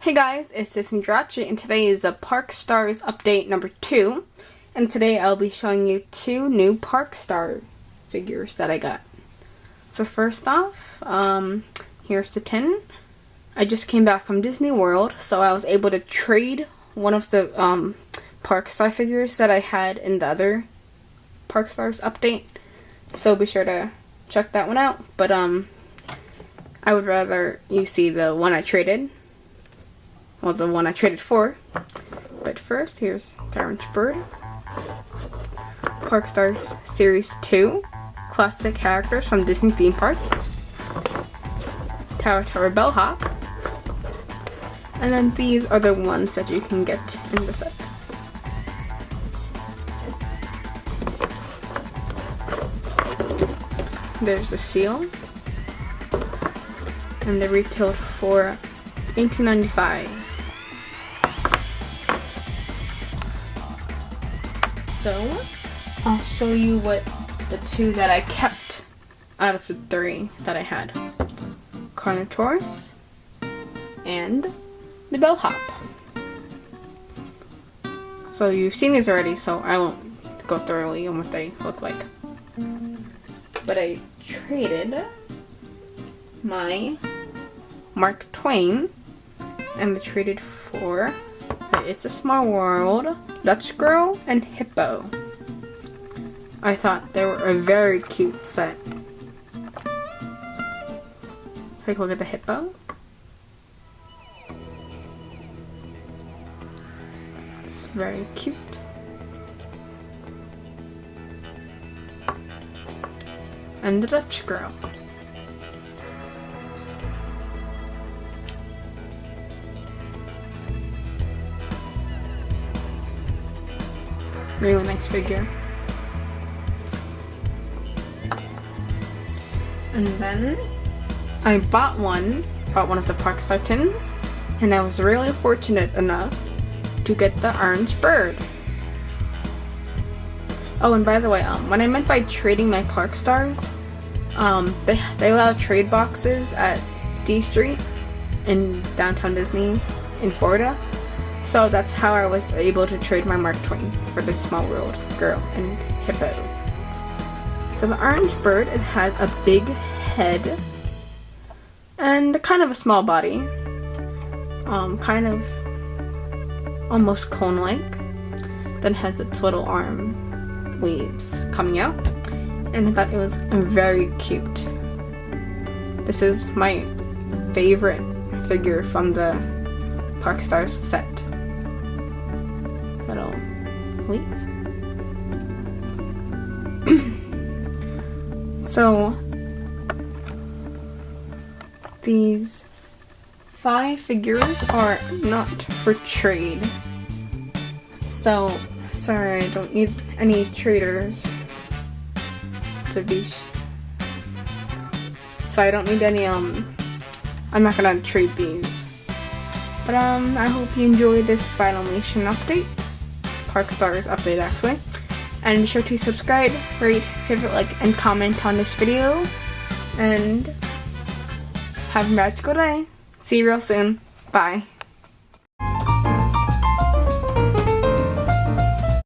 Hey guys, it's Drachi, and today is a Park Starz update number 2. And today I'll be showing you 2 new Park Star figures that I got. So first off, here's the tin. I just came back from Disney World, so I was able to trade one of the Park Star figures that I had in the other Park Stars update. So be sure to check that one out. But I would rather you see the one I traded. Well, the one I traded for. But first, here's the Orange Bird. Park Stars Series 2. Classic characters from Disney theme parks. Tower Bellhop. And then these are the ones that you can get in the set. There's the seal. And they retailed for $18.95. So, I'll show you what the 2 that I kept out of the 3 that I had. Carnotaurus and the Bellhop. So you've seen these already, so I won't go thoroughly on what they look like. But I traded my Mark Twain, and I traded for It's a Small World, Dutch Girl, and Hippo. I thought they were a very cute set. Take a look at the hippo. It's very cute. And the Dutch Girl. Really nice figure. And then I bought one of the Park Star tins, and I was really fortunate enough to get the Orange Bird. Oh, and by the way, what I meant by trading my Park Stars, they allow trade boxes at D Street in downtown Disney in Florida. So that's how I was able to trade my Mark Twain for the Small World Girl and Hippo. So the Orange Bird, it has a big head and kind of a small body. Kind of almost cone-like. Then has its little arm leaves coming out. And I thought it was very cute. This is my favorite figure from the Park Stars set. Little leaf. So these 5 figures are not for trade. So sorry, I don't need any traders to be. So I don't need any. I'm not gonna trade these. But I hope you enjoyed this Filmation update. Park Stars update, actually. And be sure to subscribe, rate, favorite, like, and comment on this video. And have a magical day. See you real soon. Bye.